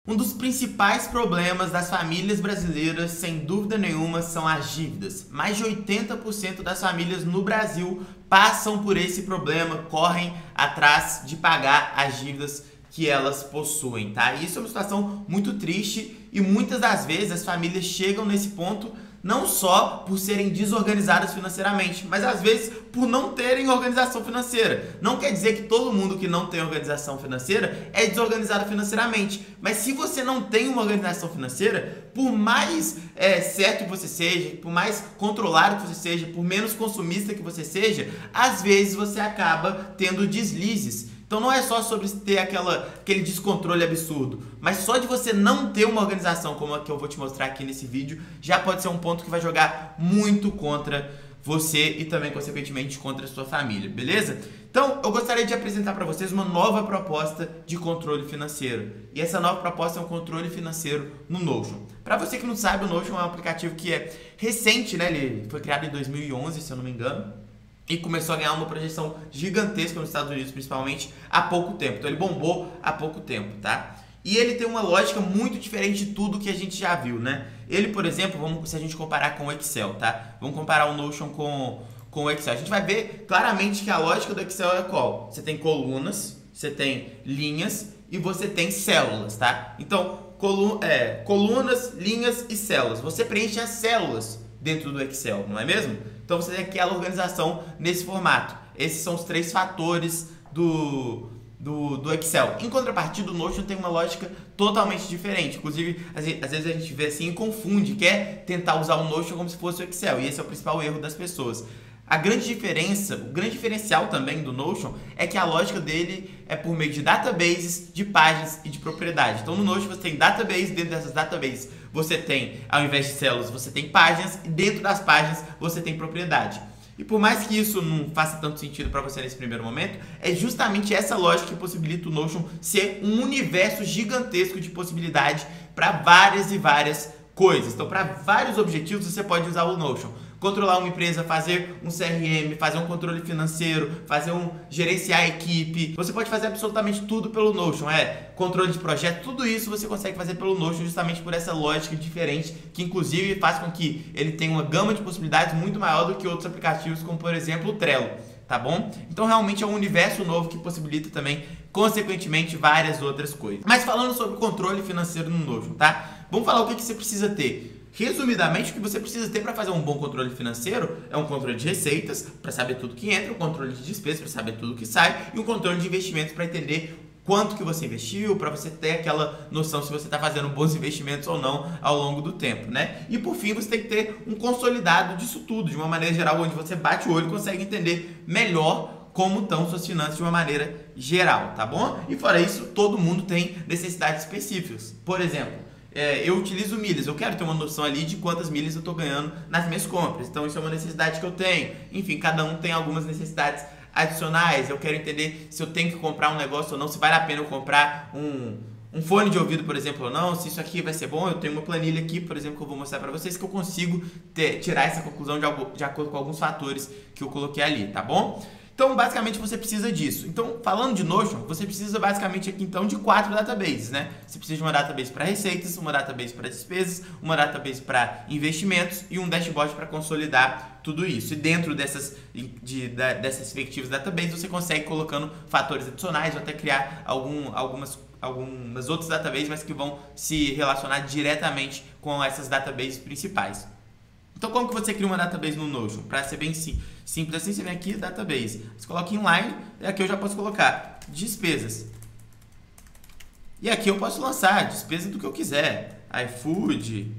Um dos principais problemas das famílias brasileiras, sem dúvida nenhuma, são as dívidas. Mais de 80% das famílias no Brasil passam por esse problema, correm atrás de pagar as dívidas que elas possuem, tá? Isso é uma situação muito triste e muitas das vezes as famílias chegam nesse ponto não só por serem desorganizadas financeiramente, mas às vezes por não terem organização financeira. Não quer dizer que todo mundo que não tem organização financeira é desorganizado financeiramente, mas se você não tem uma organização financeira, por mais certo que você seja, por mais controlado que você seja, por menos consumista que você seja, às vezes você acaba tendo deslizes. Então não é só sobre ter aquele descontrole absurdo, mas só de você não ter uma organização como a que eu vou te mostrar aqui nesse vídeo, já pode ser um ponto que vai jogar muito contra você e também, consequentemente, contra a sua família, beleza? Então, eu gostaria de apresentar para vocês uma nova proposta de controle financeiro. E essa nova proposta é um controle financeiro no Notion. Para você que não sabe, o Notion é um aplicativo que é recente, né? Ele foi criado em 2011, se eu não me engano. E começou a ganhar uma projeção gigantesca nos Estados Unidos, principalmente, há pouco tempo. Então ele bombou há pouco tempo, tá? E ele tem uma lógica muito diferente de tudo que a gente já viu, né? Ele, por exemplo, se a gente comparar com o Excel, tá? Vamos comparar o Notion com o Excel. A gente vai ver claramente que a lógica do Excel é qual? Você tem colunas, você tem linhas e você tem células, tá? Então, colunas, linhas e células. Você preenche as células dentro do Excel, não é mesmo? Então você tem aquela organização nesse formato. Esses são os três fatores do Excel. Em contrapartida, o Notion tem uma lógica totalmente diferente. Inclusive, às vezes a gente vê assim e confunde, quer tentar usar o Notion como se fosse o Excel. E esse é o principal erro das pessoas. A grande diferença, o grande diferencial também do Notion é que a lógica dele é por meio de databases, de páginas e de propriedade. Então no Notion você tem database, dentro dessas databases você tem, ao invés de células, você tem páginas e dentro das páginas você tem propriedade. E por mais que isso não faça tanto sentido para você nesse primeiro momento, é justamente essa lógica que possibilita o Notion ser um universo gigantesco de possibilidade para várias e várias coisas. Então para vários objetivos você pode usar o Notion. Controlar uma empresa, fazer um CRM, fazer um controle financeiro, gerenciar a equipe. Você pode fazer absolutamente tudo pelo Notion, controle de projeto, tudo isso você consegue fazer pelo Notion justamente por essa lógica diferente, que inclusive faz com que ele tenha uma gama de possibilidades muito maior do que outros aplicativos, como por exemplo o Trello, tá bom? Então realmente é um universo novo que possibilita também, consequentemente, várias outras coisas. Mas falando sobre controle financeiro no Notion, tá? Vamos falar o que você precisa ter. Resumidamente, o que você precisa ter para fazer um bom controle financeiro é um controle de receitas, para saber tudo que entra, um controle de despesas, para saber tudo que sai, e um controle de investimentos, para entender quanto que você investiu, para você ter aquela noção se você está fazendo bons investimentos ou não ao longo do tempo, né? E por fim, você tem que ter um consolidado disso tudo, de uma maneira geral, onde você bate o olho e consegue entender melhor como estão suas finanças de uma maneira geral, tá bom? E fora isso, todo mundo tem necessidades específicas. Por exemplo, eu utilizo milhas, eu quero ter uma noção ali de quantas milhas eu estou ganhando nas minhas compras, então isso é uma necessidade que eu tenho. Enfim, cada um tem algumas necessidades adicionais. Eu quero entender se eu tenho que comprar um negócio ou não, se vale a pena eu comprar um fone de ouvido, por exemplo, ou não, se isso aqui vai ser bom. Eu tenho uma planilha aqui, por exemplo, que eu vou mostrar para vocês, que eu consigo tirar essa conclusão de acordo com alguns fatores que eu coloquei ali, tá bom? Então, basicamente, você precisa disso. Então, falando de Notion, você precisa basicamente aqui, então, de 4 databases, né? Você precisa de uma database para receitas, uma database para despesas, uma database para investimentos e um dashboard para consolidar tudo isso. E dentro dessas respectivas databases, você consegue colocando fatores adicionais ou até criar algumas outras databases, mas que vão se relacionar diretamente com essas databases principais. Então, como que você cria uma database no Notion? Para ser bem simples assim, você vem aqui, database. Você coloca inline, e aqui eu já posso colocar despesas. E aqui eu posso lançar despesa do que eu quiser. iFood,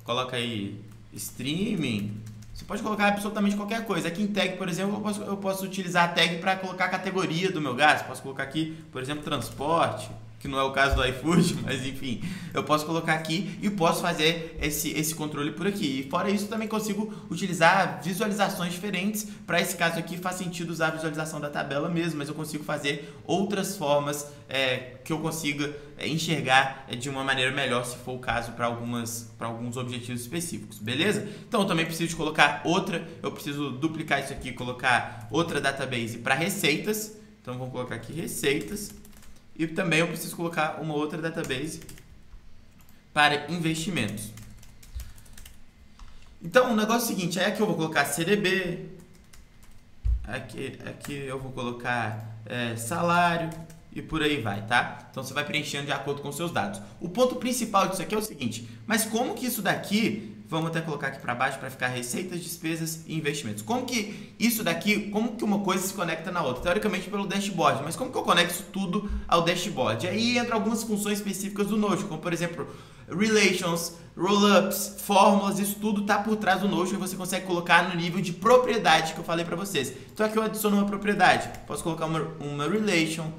coloca aí streaming. Você pode colocar absolutamente qualquer coisa. Aqui em tag, por exemplo, eu posso utilizar a tag para colocar a categoria do meu gasto. Posso colocar aqui, por exemplo, transporte, que não é o caso do iFood, mas enfim, eu posso colocar aqui e posso fazer esse controle por aqui. E fora isso, também consigo utilizar visualizações diferentes. Para esse caso aqui, faz sentido usar a visualização da tabela mesmo, mas eu consigo fazer outras formas que eu consiga enxergar de uma maneira melhor, se for o caso, para alguns objetivos específicos, beleza? Então, eu também preciso de colocar eu preciso duplicar isso aqui e colocar outra database para receitas. Então, vamos colocar aqui receitas. e também eu preciso colocar uma outra database para investimentos. Então o negócio é o seguinte, aqui eu vou colocar CDB, aqui eu vou colocar salário e por aí vai, tá? Então você vai preenchendo de acordo com os seus dados. O ponto principal disso aqui é o seguinte, mas como que isso daqui, vamos até colocar aqui para baixo para ficar receitas, despesas e investimentos. Como que isso daqui, como que uma coisa se conecta na outra? Teoricamente pelo dashboard, mas como que eu conecto isso tudo ao dashboard? Aí entra algumas funções específicas do Notion, como por exemplo, relations, rollups, fórmulas, isso tudo está por trás do Notion e você consegue colocar no nível de propriedade que eu falei para vocês. Então aqui eu adiciono uma propriedade, posso colocar uma relation,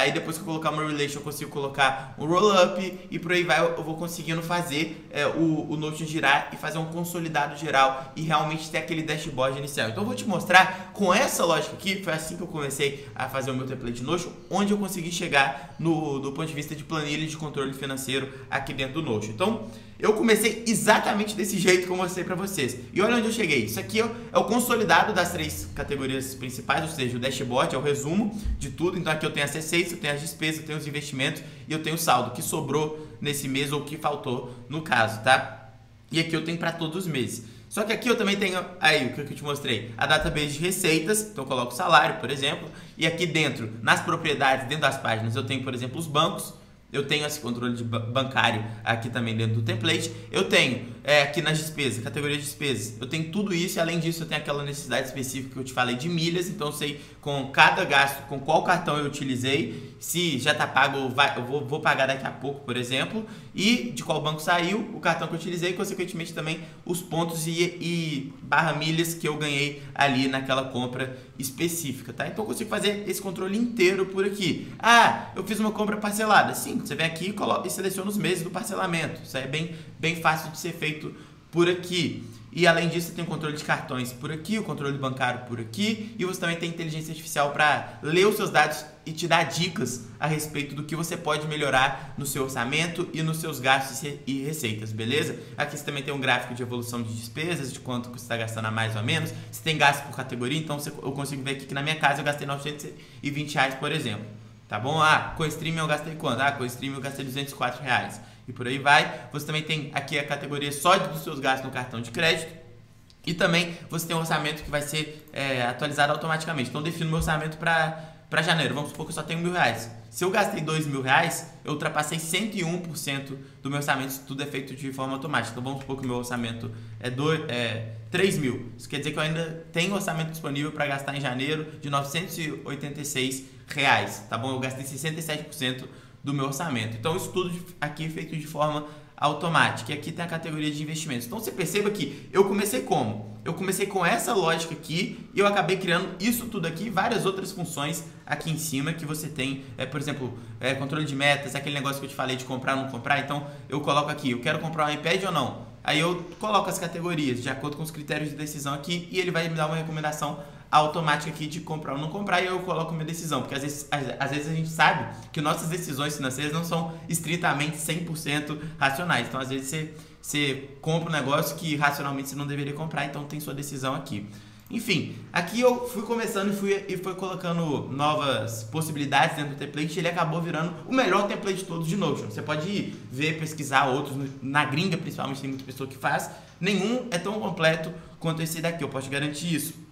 aí depois que eu colocar uma relation eu consigo colocar um rollup e por aí vai, eu vou conseguindo fazer o Notion girar e fazer um consolidado geral e realmente ter aquele dashboard inicial. Então eu vou te mostrar com essa lógica aqui, foi assim que eu comecei a fazer o meu template Notion, onde eu consegui chegar do ponto de vista de planilha de controle financeiro aqui dentro do Notion. Então eu comecei exatamente desse jeito que eu mostrei para vocês. E olha onde eu cheguei. Isso aqui é o consolidado das 3 categorias principais, ou seja, o dashboard é o resumo de tudo. Então aqui eu tenho as receitas, eu tenho as despesas, eu tenho os investimentos e eu tenho o saldo que sobrou nesse mês ou que faltou no caso, tá? E aqui eu tenho para todos os meses. Só que aqui eu também tenho, aí o que eu te mostrei, a database de receitas, então eu coloco o salário, por exemplo, e aqui dentro, nas propriedades, dentro das páginas, eu tenho, por exemplo, os bancos. Eu tenho esse controle bancário aqui também dentro do template. Eu tenho aqui nas despesas, categoria de despesas, eu tenho tudo isso e além disso eu tenho aquela necessidade específica que eu te falei de milhas. Então eu sei com cada gasto, com qual cartão eu utilizei, se já está pago ou eu vou pagar daqui a pouco, por exemplo, e de qual banco saiu, o cartão que eu utilizei e consequentemente também os pontos e barra milhas que eu ganhei ali naquela compra específica, tá? Então eu consigo fazer esse controle inteiro por aqui. Ah, eu fiz uma compra parcelada. Sim, você vem aqui e seleciona os meses do parcelamento. Isso aí é bem fácil de ser feito por aqui. E além disso, você tem o controle de cartões por aqui, o controle bancário por aqui, e você também tem inteligência artificial para ler os seus dados e te dar dicas a respeito do que você pode melhorar no seu orçamento e nos seus gastos e receitas, beleza? Aqui você também tem um gráfico de evolução de despesas, de quanto você está gastando a mais ou menos. Você tem gasto por categoria, então eu consigo ver aqui que na minha casa eu gastei R$920, por exemplo. Tá bom? Ah, com streaming eu gastei quanto? Ah, com streaming eu gastei R$204. E por aí vai. Você também tem aqui a categoria só dos seus gastos no cartão de crédito. E também você tem um orçamento que vai ser atualizado automaticamente. Então eu defino meu orçamento para janeiro. Vamos supor que eu só tenho R$1.000. Se eu gastei R$2.000, eu ultrapassei 101% do meu orçamento. Isso tudo é feito de forma automática. Então vamos supor que o meu orçamento é R$3.000. Isso quer dizer que eu ainda tenho orçamento disponível para gastar em janeiro de R$986. Tá bom? Eu gastei 67% do meu orçamento. Então isso tudo aqui é feito de forma automática. E aqui tem a categoria de investimentos. Então você perceba que eu comecei como? Eu comecei com essa lógica aqui e eu acabei criando isso tudo aqui e várias outras funções aqui em cima que você tem, por exemplo, controle de metas, aquele negócio que eu te falei de comprar ou não comprar. Então eu coloco aqui, eu quero comprar um iPad ou não? Aí eu coloco as categorias de acordo com os critérios de decisão aqui e ele vai me dar uma recomendação automática aqui de comprar ou não comprar e eu coloco minha decisão, porque às vezes a gente sabe que nossas decisões financeiras não são estritamente 100% racionais, então às vezes você compra um negócio que racionalmente você não deveria comprar, então tem sua decisão aqui. Enfim, aqui eu fui começando e fui colocando novas possibilidades dentro do template e ele acabou virando o melhor template de todos de Notion. Você pode ir ver, pesquisar outros, na gringa principalmente tem muita pessoa que faz, nenhum é tão completo quanto esse daqui, eu posso te garantir isso.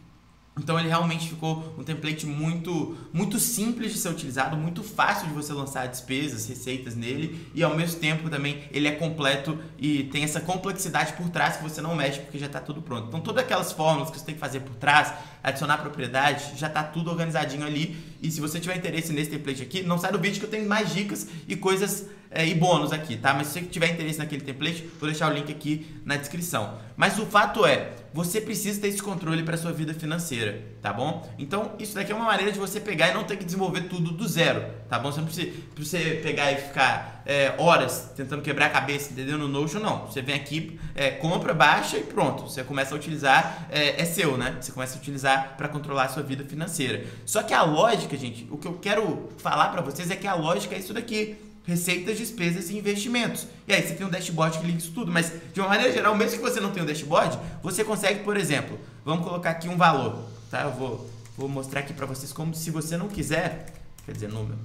Então ele realmente ficou um template muito simples de ser utilizado, muito fácil de você lançar despesas, receitas nele e ao mesmo tempo também ele é completo e tem essa complexidade por trás que você não mexe porque já está tudo pronto. Então todas aquelas fórmulas que você tem que fazer por trás, adicionar propriedade, já está tudo organizadinho ali e se você tiver interesse nesse template aqui, não sai do vídeo que eu tenho mais dicas e coisas e bônus aqui, tá? Mas se você tiver interesse naquele template, vou deixar o link aqui na descrição. Mas o fato é, você precisa ter esse controle para sua vida financeira, tá bom? Então, isso daqui é uma maneira de você pegar e não ter que desenvolver tudo do zero, tá bom? Você não precisa pegar e ficar horas tentando quebrar a cabeça, entendeu? No Notion, não. Você vem aqui, compra, baixa e pronto. Você começa a utilizar, é seu, né? Você começa a utilizar para controlar a sua vida financeira. Só que a lógica, gente, o que eu quero falar para vocês é que a lógica é isso daqui. Receitas, despesas e investimentos. E aí você tem um dashboard que liga isso tudo, mas de uma maneira geral, mesmo que você não tenha um dashboard, você consegue, por exemplo, vamos colocar aqui um valor, tá? Eu vou mostrar aqui para vocês como se você não quiser, quer dizer, número.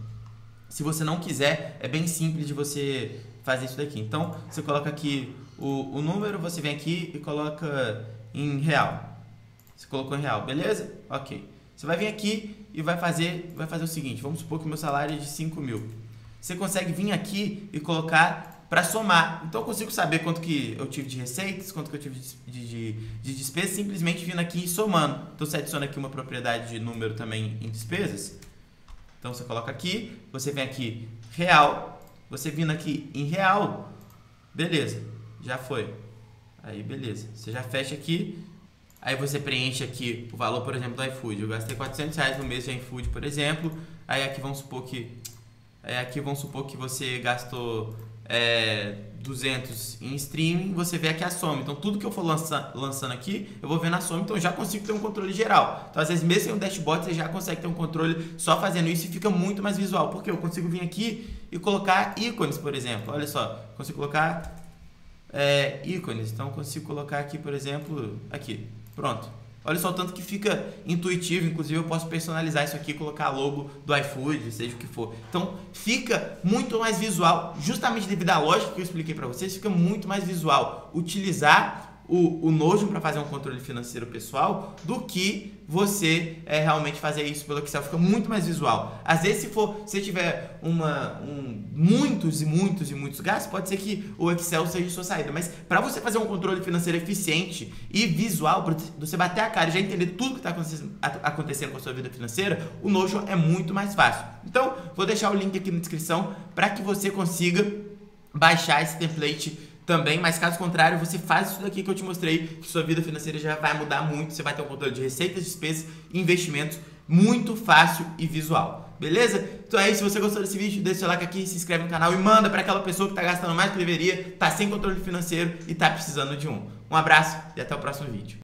Se você não quiser, é bem simples de você fazer isso daqui. Então, você coloca aqui o número, você vem aqui e coloca em real. Você colocou em real, beleza? Ok. Você vai vir aqui e vai fazer o seguinte. Vamos supor que o meu salário é de 5 mil. Você consegue vir aqui e colocar para somar. Então, eu consigo saber quanto que eu tive de receitas, quanto que eu tive de despesas, simplesmente vindo aqui e somando. Então, você adiciona aqui uma propriedade de número também em despesas. Então, você coloca aqui, você vem aqui real, você vindo aqui em real, beleza, já foi. Aí, beleza, você já fecha aqui, aí você preenche aqui o valor, por exemplo, do iFood. Eu gastei R$400 no mês de iFood, por exemplo, aí aqui vamos supor que você gastou 200 em streaming, você vê aqui a soma. Então, tudo que eu for lançando aqui, eu vou ver na soma, então eu já consigo ter um controle geral. Então, às vezes, mesmo sem um dashboard, você já consegue ter um controle só fazendo isso e fica muito mais visual. Porque eu consigo vir aqui e colocar ícones, por exemplo. Olha só, consigo colocar ícones. Então, eu consigo colocar aqui, por exemplo, aqui. Pronto. Olha só o tanto que fica intuitivo, inclusive eu posso personalizar isso aqui, colocar logo do iFood, seja o que for. Então fica muito mais visual, justamente devido à lógica que eu expliquei para vocês, fica muito mais visual utilizar o Notion para fazer um controle financeiro pessoal do que você realmente fazer isso pelo Excel. Fica muito mais visual. Às vezes, se você tiver muitos gastos, pode ser que o Excel seja sua saída. Mas para você fazer um controle financeiro eficiente e visual, para você bater a cara e já entender tudo que está acontecendo com a sua vida financeira, o Notion é muito mais fácil. Então, vou deixar o link aqui na descrição para que você consiga baixar esse template também, mas caso contrário, você faz isso daqui que eu te mostrei, que sua vida financeira já vai mudar muito, você vai ter um controle de receitas, despesas e investimentos muito fácil e visual, beleza? Então é isso, se você gostou desse vídeo, deixa o seu like aqui, se inscreve no canal e manda para aquela pessoa que está gastando mais do que deveria, está sem controle financeiro e está precisando de um. Um abraço e até o próximo vídeo.